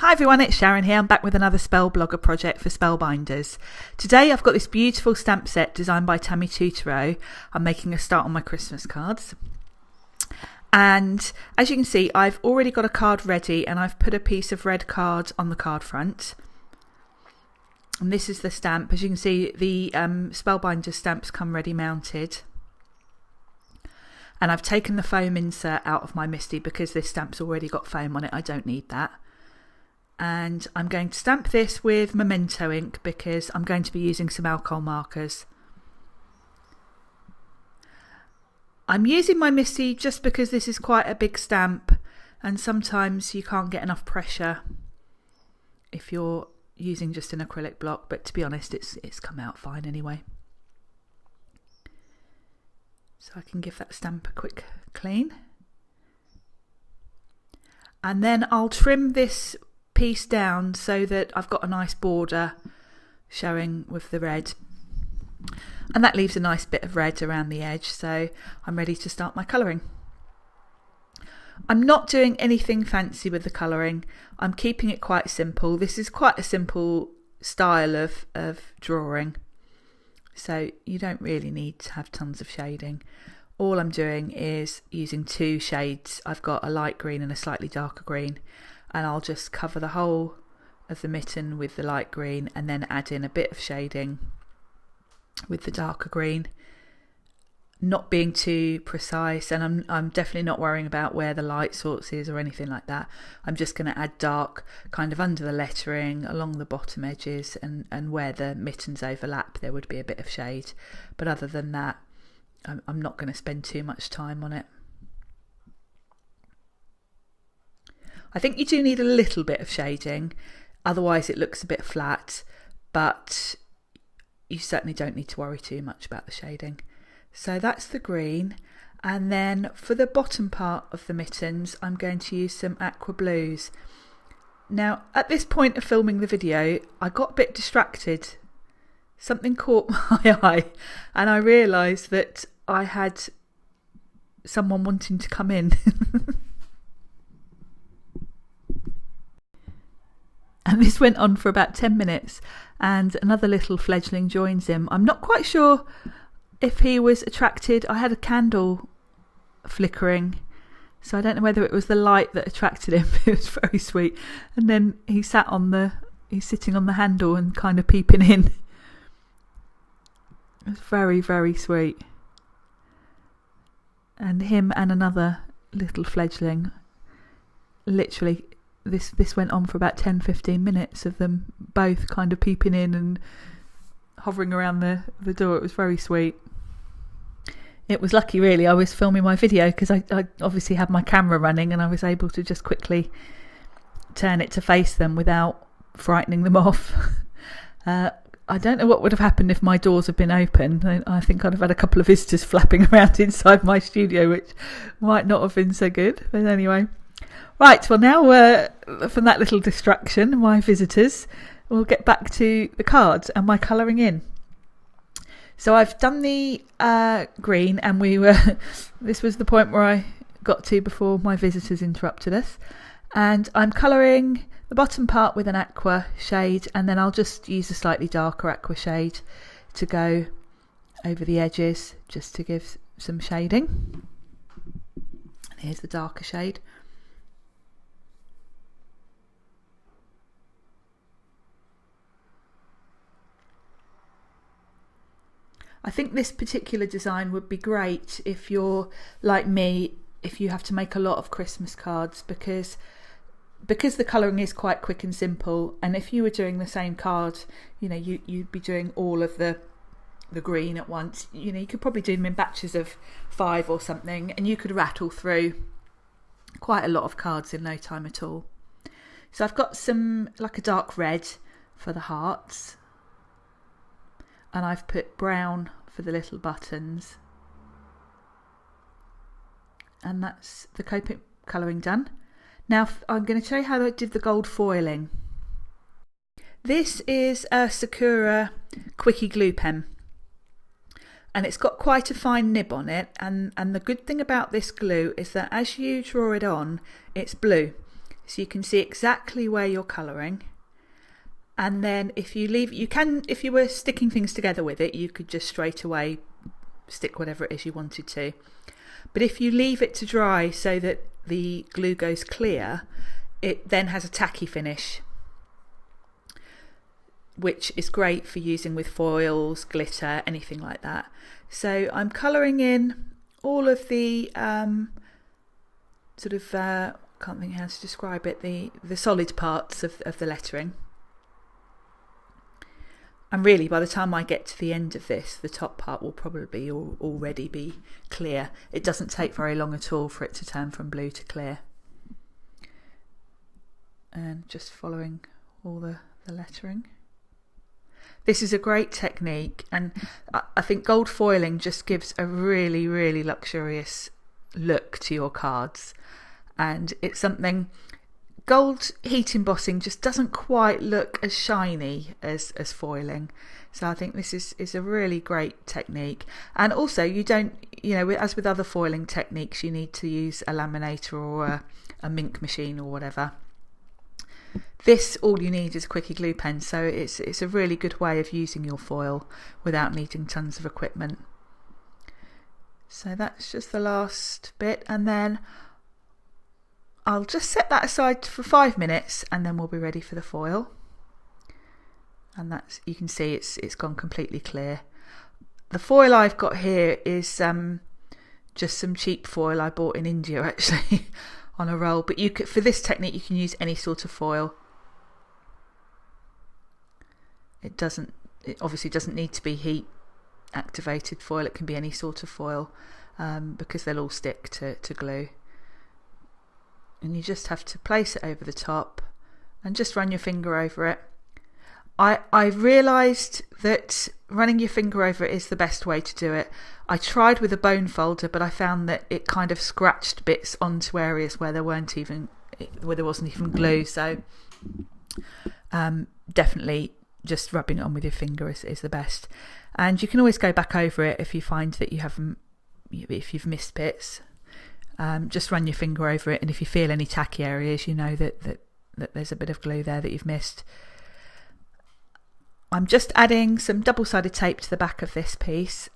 Hi everyone, it's Sharon here. I'm back with another Spellblogger project for Spellbinders. Today I've got this beautiful stamp set designed by Tammy Tutero. I'm making a start on my Christmas cards. And as you can see, I've already got a card ready and I've put a piece of red card on the card front. And this is the stamp. As you can see, the Spellbinders stamps come ready mounted. And I've taken the foam insert out of my Misty because this stamp's already got foam on it. I don't need that. And I'm going to stamp this with Memento ink because I'm going to be using some alcohol markers. I'm using my Misty just because this is quite a big stamp and sometimes you can't get enough pressure if you're using just an acrylic block, but to be honest it's come out fine anyway. So I can give that stamp a quick clean. And then I'll trim this piece down so that I've got a nice border showing with the red, and that leaves a nice bit of red around the edge, so I'm ready to start my colouring. I'm not doing anything fancy with the colouring. I'm keeping it quite simple. This is quite a simple style of drawing, so you don't really need to have tons of shading. All I'm doing is using two shades. I've got a light green and a slightly darker green, and I'll just cover the whole of the mitten with the light green and then add in a bit of shading with the darker green, not being too precise, and I'm definitely not worrying about where the light source is or anything like that. I'm just going to add dark kind of under the lettering, along the bottom edges, and where the mittens overlap there would be a bit of shade, but other than that I'm not going to spend too much time on it. I think you do need a little bit of shading, otherwise it looks a bit flat, but you certainly don't need to worry too much about the shading. So that's the green, and then for the bottom part of the mittens I'm going to use some aqua blues. Now at this point of filming the video I got a bit distracted. Something caught my eye and I realised that I had someone wanting to come in. And this went on for about 10 minutes and another little fledgling joins him. I'm not quite sure if he was attracted. I had a candle flickering, so I don't know whether it was the light that attracted him. It was very sweet. And then he's sitting on the handle and kind of peeping in. It was very, very sweet. And him and another little fledgling, literally this went on for about 10-15 minutes of them both kind of peeping in and hovering around the door. It was very sweet. It was lucky really I was filming my video because I obviously had my camera running and I was able to just quickly turn it to face them without frightening them off. I don't know what would have happened if my doors had been open. I think I'd have had a couple of visitors flapping around inside my studio, which might not have been so good. But anyway. Right, well now from that little distraction, my visitors, we'll get back to the cards and my colouring in. So I've done the green, and this was the point where I got to before my visitors interrupted us. And I'm colouring the bottom part with an aqua shade, and then I'll just use a slightly darker aqua shade to go over the edges just to give some shading. And here's the darker shade. I think this particular design would be great if you're like me, if you have to make a lot of Christmas cards, because the colouring is quite quick and simple, and if you were doing the same card, you know, you'd be doing all of the green at once. You know, you could probably do them in batches of 5 or something, and you could rattle through quite a lot of cards in no time at all. So I've got some, like a dark red for the hearts, and I've put brown for the little buttons, and that's the Copic colouring done. Now I'm going to show you how I did the gold foiling. This is a Sakura Quickie glue pen, and it's got quite a fine nib on it, and the good thing about this glue is that as you draw it on, it's blue. so you can see exactly where you're colouring. And then if you leave, if you were sticking things together with it, you could just straight away stick whatever it is you wanted to. But if you leave it to dry so that the glue goes clear, it then has a tacky finish, which is great for using with foils, glitter, anything like that. So I'm colouring in all of the can't think how to describe it, the solid parts of the lettering. And really, by the time I get to the end of this, the top part will probably already be clear. It doesn't take very long at all for it to turn from blue to clear. And just following all the lettering. This is a great technique, and I think gold foiling just gives a really, really luxurious look to your cards. And it's something, gold heat embossing just doesn't quite look as shiny as foiling. So I think this is a really great technique. And also you don't, as with other foiling techniques, you need to use a laminator or a mink machine or whatever. This, all you need is a quickie glue pen, so it's a really good way of using your foil without needing tons of equipment. So that's just the last bit, and then I'll just set that aside for 5 minutes and then we'll be ready for the foil. And that's, you can see it's gone completely clear. The foil I've got here is just some cheap foil I bought in India actually on a roll, but for this technique you can use any sort of foil. It obviously doesn't need to be heat activated foil, it can be any sort of foil because they'll all stick to glue. And you just have to place it over the top and just run your finger over it. I realised that running your finger over it is the best way to do it. I tried with a bone folder, but I found that it kind of scratched bits onto areas where there wasn't even glue. So definitely just rubbing it on with your finger is the best. And you can always go back over it if you find that if you've missed bits. Just run your finger over it, and if you feel any tacky areas, you know that there's a bit of glue there that you've missed. I'm just adding some double-sided tape to the back of this piece,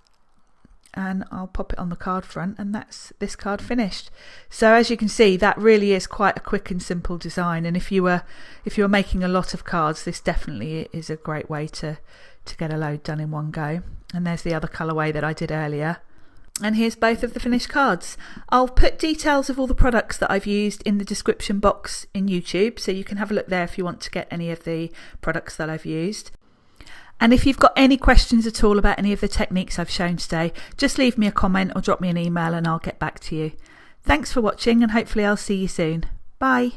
and I'll pop it on the card front, and that's this card finished. So as you can see, that really is quite a quick and simple design, and if you were making a lot of cards, this definitely is a great way to get a load done in one go. And there's the other colourway that I did earlier. And here's both of the finished cards. I'll put details of all the products that I've used in the description box in YouTube, so you can have a look there if you want to get any of the products that I've used. And if you've got any questions at all about any of the techniques I've shown today, just leave me a comment or drop me an email and I'll get back to you. Thanks for watching, and hopefully I'll see you soon. Bye.